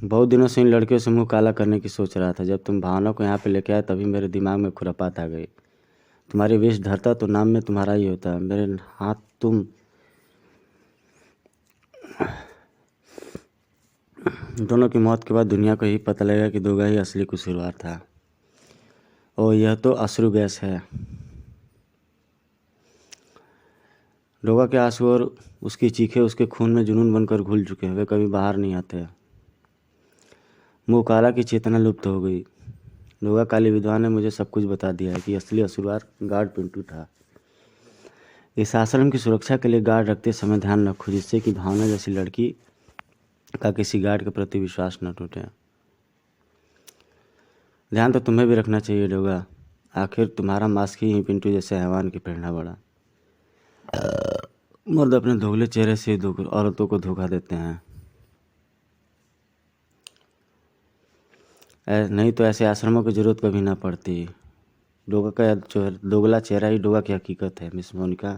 बहुत दिनों से इन लड़कियों से मुंह काला करने की सोच रहा था। जब तुम भावना को यहाँ पे लेके आए तभी मेरे दिमाग में खुरापात आ गई। तुम्हारी वेश धरता तो नाम में तुम्हारा ही होता। मेरे हाथ तुम दोनों की मौत के बाद दुनिया को ही पता लगेगा कि डोगा ही असली कसूरवार था। ओ, यह तो अश्रु गैस है। डोगा के आंसू और उसकी चीखें उसके खून में जुनून बनकर घुल चुके हैं, वे कभी बाहर नहीं आते। मुँह काला की चेतना लुप्त हो गई। डोगा काली विधवा ने मुझे सब कुछ बता दिया है कि असली असुरवार गार्ड पिंटू था। इस आश्रम की सुरक्षा के लिए गार्ड रखते समय ध्यान रखो, जिससे कि भावना जैसी लड़की का किसी गार्ड के प्रति विश्वास न टूटे। ध्यान तो तुम्हें भी रखना चाहिए डोगा, आखिर तुम्हारा मास्क ही पिंटू जैसे हैवान की प्रेरणा बढ़ा। मर्द अपने धोगले चेहरे से औरतों को धोखा देते हैं। नहीं तो ऐसे आश्रमों की जरूरत कभी ना पड़ती। डोगा का दोगला चेहरा ही डोगा की हकीकत है मिस मोनिका।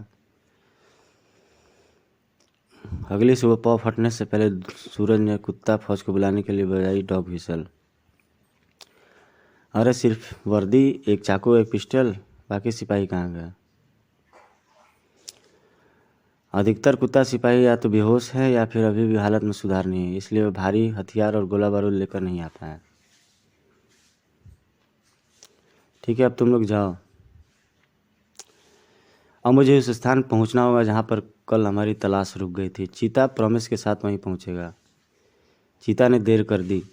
अगली सुबह पाँव फटने से पहले सूरज ने कुत्ता फौज को बुलाने के लिए बजाई डॉग व्हिसल। अरे सिर्फ वर्दी, एक चाकू, एक पिस्टल, बाकी सिपाही कहाँ गए। अधिकतर कुत्ता सिपाही या तो बेहोश है या फिर अभी भी हालत में सुधार नहीं है, इसलिए वे भारी हथियार और गोला बारूद लेकर नहीं आता है। ठीक है, अब तुम लोग जाओ। अब मुझे उस स्थान पहुंचना होगा जहां पर कल हमारी तलाश रुक गई थी। चीता प्रॉमिस के साथ वहीं पहुंचेगा। चीता ने देर कर दी।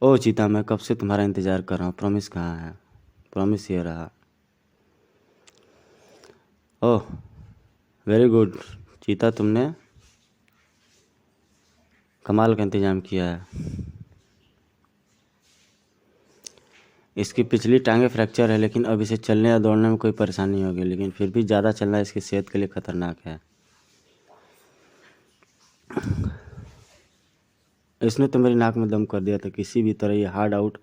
ओह चीता, मैं कब से तुम्हारा इंतज़ार कर रहा हूँ। प्रॉमिस कहाँ है। प्रॉमिस ये रहा। ओह वेरी गुड चीता, तुमने कमाल का इंतज़ाम किया है। इसकी पिछली टांगें फ्रैक्चर है, लेकिन अब इसे चलने या दौड़ने में कोई परेशानी नहीं होगी, लेकिन फिर भी ज़्यादा चलना इसकी सेहत के लिए खतरनाक है। इसने तो मेरी नाक में दम कर दिया था। किसी भी तरह ये हार्ड आउट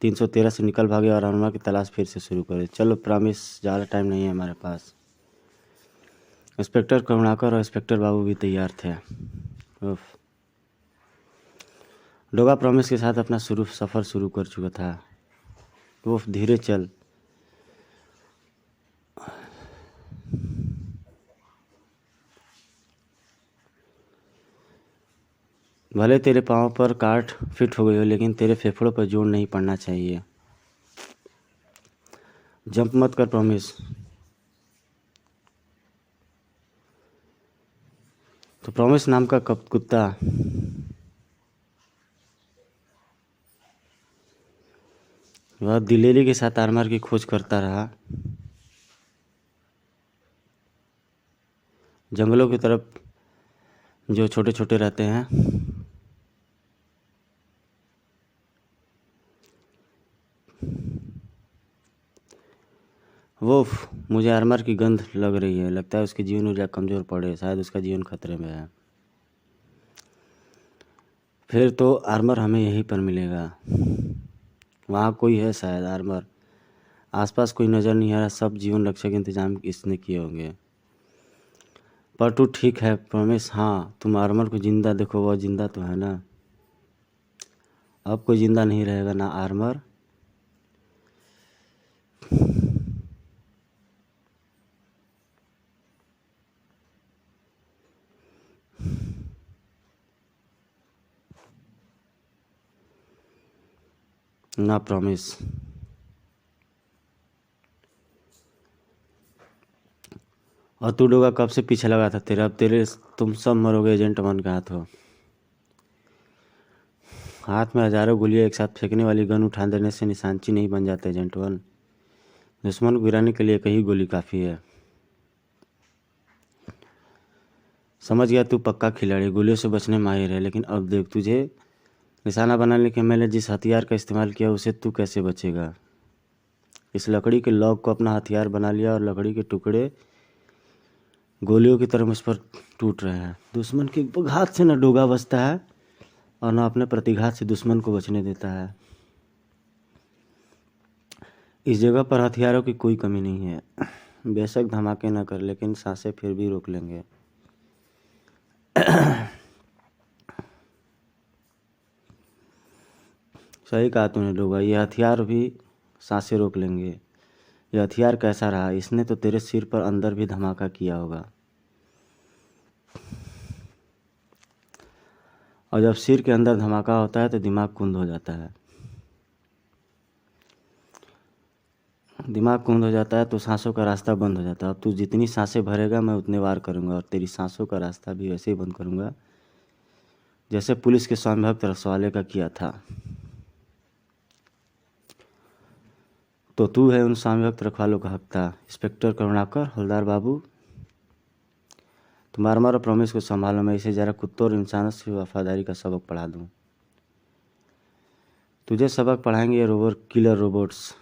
313 से निकल भागे और अनुमा की तलाश फिर से शुरू करे। चलो प्रॉमिस, ज़्यादा टाइम नहीं है हमारे पास। इंस्पेक्टर करुणाकर और इंस्पेक्टर बाबू भी तैयार थे। उफ। डोगा प्रॉमिस के साथ अपना सफ़र शुरू कर चुका था। वो धीरे चल, भले तेरे पाँव पर काट फिट हो गई हो, लेकिन तेरे फेफड़ों पर जोर नहीं पड़ना चाहिए। जंप मत कर प्रॉमिस। तो प्रॉमिस नाम का कुत्ता वह दिलेरी के साथ आर्मर की खोज करता रहा। जंगलों की तरफ जो छोटे छोटे रहते हैं, वो मुझे आर्मर की गंध लग रही है। लगता है उसकी जीवन ऊर्जा कमज़ोर पड़े, शायद उसका जीवन खतरे में है। फिर तो आर्मर हमें यहीं पर मिलेगा। वहाँ कोई है शायद। आर्मर आसपास कोई नज़र नहीं आ रहा। सब जीवन रक्षक इंतजाम इसने किए होंगे। पर तू ठीक है प्रॉमिस। हाँ, तुम आर्मर को जिंदा देखो, वह जिंदा तो है ना। अब कोई जिंदा नहीं रहेगा, ना आर्मर ना प्रॉमिस। और तू डोगा कब से पीछे लगा था तेरा। अब तुम सब मरोगे एजेंट 1 के हाथों। हाथ में हजारों गोलियां एक साथ फेंकने वाली गन उठा देने से निशानची नहीं बन जाते एजेंट 1। दुश्मन को गिराने के लिए एक ही गोली काफ़ी है। समझ गया, तू पक्का खिलाड़ी, गोलियों से बचने माहिर है। लेकिन अब देख, तुझे निशाना बनाने के मैंने जिस हथियार का इस्तेमाल किया उसे तू कैसे बचेगा। इस लकड़ी के लॉक को अपना हथियार बना लिया और लकड़ी के टुकड़े गोलियों की तरह मुझ पर टूट रहे हैं। दुश्मन के घात से न डोगा बचता है और न अपने प्रतिघात से दुश्मन को बचने देता है। इस जगह पर हथियारों की कोई कमी नहीं है। बेशक धमाके न कर, लेकिन सांसें फिर भी रोक लेंगे। सही कहा तूने डोगा, ये हथियार भी सांसें रोक लेंगे। ये हथियार कैसा रहा। इसने तो तेरे सिर पर अंदर भी धमाका किया होगा। और जब सिर के अंदर धमाका होता है तो दिमाग कुंद हो जाता है। दिमाग कुंद हो जाता है तो सांसों का रास्ता बंद हो जाता है। अब तू जितनी सांसें भरेगा मैं उतने वार करूंगा, और तेरी सांसों का रास्ता भी वैसे ही बंद करूंगा जैसे पुलिस के स्वामी भक्त रसवाले का किया था। तो तू है उन स्वामी भक्त रखवालों का हकता, इंस्पेक्टर करुणाकर, हवलदार बाबू। तुम आर्मर और प्रॉमिस को संभालो, मैं इसे जरा कुत्तों और इंसानों से वफादारी का सबक पढ़ा दूँ। तुझे सबक पढ़ाएंगे ये किलर रोबोट्स।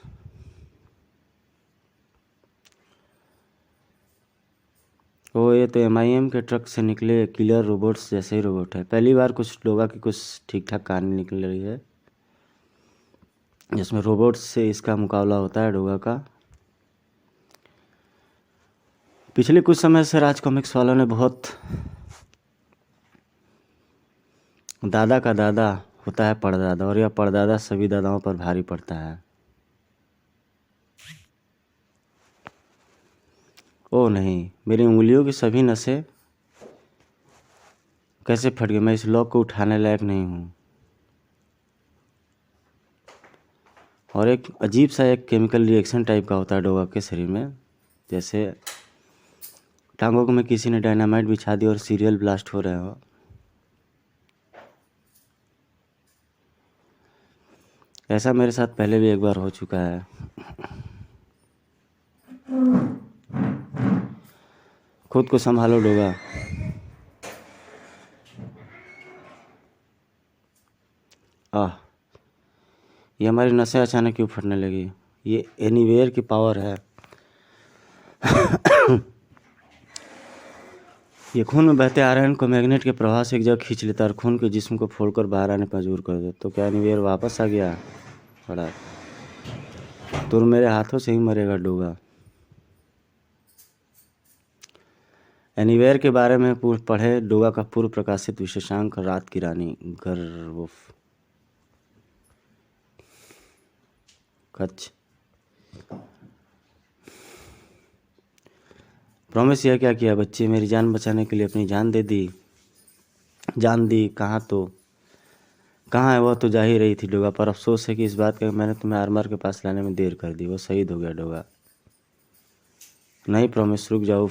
वो ये तो MIM के ट्रक से निकले किलर रोबोट्स जैसे ही रोबोट है। पहली बार कुछ डोगा की कुछ ठीक ठाक कहानी निकल रही है जिसमें रोबोट्स से इसका मुकाबला होता है डोगा का। पिछले कुछ समय से राज कॉमिक्स वालों ने बहुत दादा का दादा होता है परदादा, और यह परदादा सभी दादाओं पर भारी पड़ता है। ओह नहीं, मेरी उंगलियों की सभी नसें कैसे फट गई। मैं इस लॉक को उठाने लायक नहीं हूँ। और एक अजीब सा एक केमिकल रिएक्शन टाइप का होता है डोगा के शरीर में, जैसे टांगों में किसी ने डायनामाइट बिछा दी और सीरियल ब्लास्ट हो रहे हो। ऐसा मेरे साथ पहले भी एक बार हो चुका है। खुद को संभालो डोगा। ये हमारी नसें अचानक क्यों फटने लगी। ये एनीवेयर की पावर है। ये खून में बहते आयरन को मैग्नेट के प्रभाव से एक जगह खींच लेता है और खून के जिस्म को फोड़कर बाहर आने पर मजबूर कर दे। तो क्या एनीवेयर वापस आ गया। बड़ा तुम मेरे हाथों से ही मरेगा डोगा। एनीवेयर के बारे में पढ़े डोगा का पूर्व प्रकाशित विशेषांक रात की रानी गर्वुफ। कच। प्रॉमिस यह क्या किया बच्चे, मेरी जान बचाने के लिए अपनी जान दे दी। जान दी कहाँ है वह तो जा ही रही थी डोगा, पर अफसोस है कि इस बात का कि मैंने तुम्हें आर्मर के पास लाने में देर कर दी। वो शहीद हो गया डोगा। नहीं प्रॉमिस, रुक जाओ।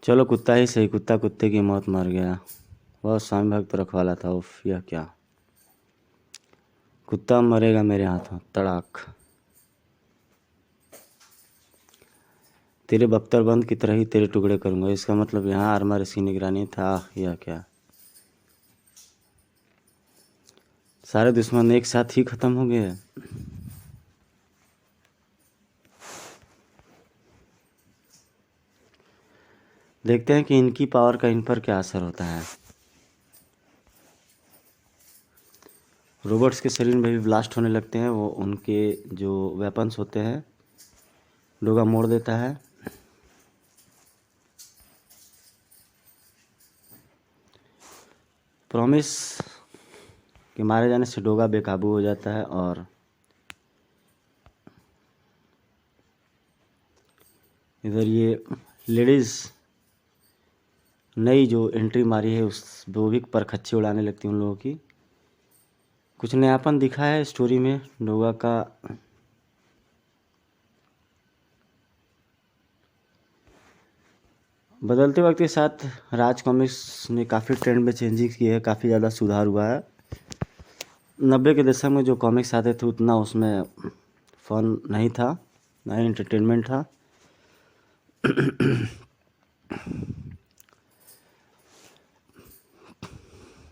चलो कुत्ता ही सही, कुत्ता कुत्ते की मौत मर गया। वह स्वामी भक्त रखवाला था। उफ, यह क्या, कुत्ता मरेगा मेरे हाथों। तड़ाक। तेरे बख्तरबंद की तरह ही तेरे टुकड़े करूंगा। इसका मतलब यहाँ आर्मर इसकी निगरानी था। यह क्या, सारे दुश्मन एक साथ ही खत्म हो गए। देखते हैं कि इनकी पावर का इन पर क्या असर होता है। रोबोट्स के शरीर में भी ब्लास्ट होने लगते हैं। वो उनके जो वेपन्स होते हैं डोगा मोड़ देता है। प्रॉमिस के मारे जाने से डोगा बेकाबू हो जाता है और इधर ये लेडीज़ नई जो एंट्री मारी है उस वो भी पर खच्चे उड़ाने लगती हैं उन लोगों की। कुछ नयापन दिखा है स्टोरी में डोगा का। बदलते वक्त के साथ राज कॉमिक्स ने काफ़ी ट्रेंड में चेंजिंग की है, काफ़ी ज़्यादा सुधार हुआ है। 90 के दशक में जो कॉमिक्स आते थे उतना उसमें फन नहीं था, ना ही एंटरटेनमेंट था।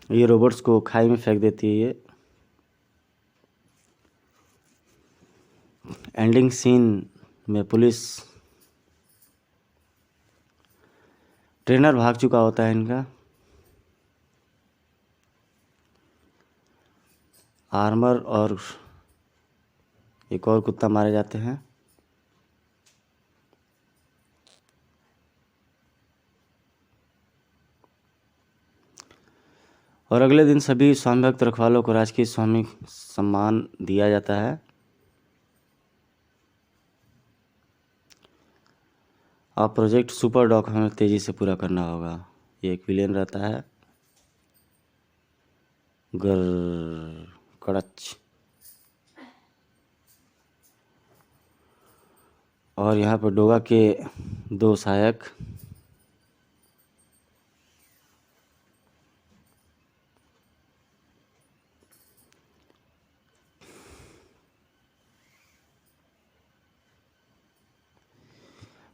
ये रोबोट्स को खाई में फेंक देती है। ये एंडिंग सीन में पुलिस ट्रेनर भाग चुका होता है इनका। आर्मर और एक और कुत्ता मारे जाते हैं। और अगले दिन सभी स्वामी भक्त रखवालों को राजकीय स्वामी सम्मान दिया जाता है। अब प्रोजेक्ट सुपर डॉग हमें तेज़ी से पूरा करना होगा। ये एक विलेन रहता है, गर कड़च। और यहाँ पर डोगा के दो सहायक।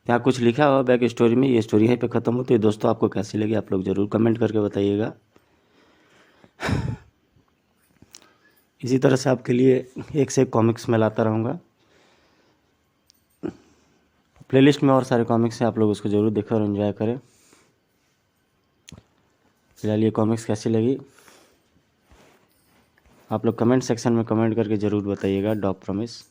यहाँ कुछ लिखा हुआ बैक स्टोरी में। ये स्टोरी यहीं पे ख़त्म होती है। दोस्तों आपको कैसी लगी आप लोग ज़रूर कमेंट करके बताइएगा। इसी तरह से आपके लिए एक से एक कॉमिक्स मैं लाता रहूँगा। प्लेलिस्ट में और सारे कॉमिक्स हैं, आप लोग उसको ज़रूर देखें और एंजॉय करें। फिलहाल ये कॉमिक्स कैसी लगी आप लोग कमेंट सेक्शन में कमेंट करके ज़रूर बताइएगा। Dog promise.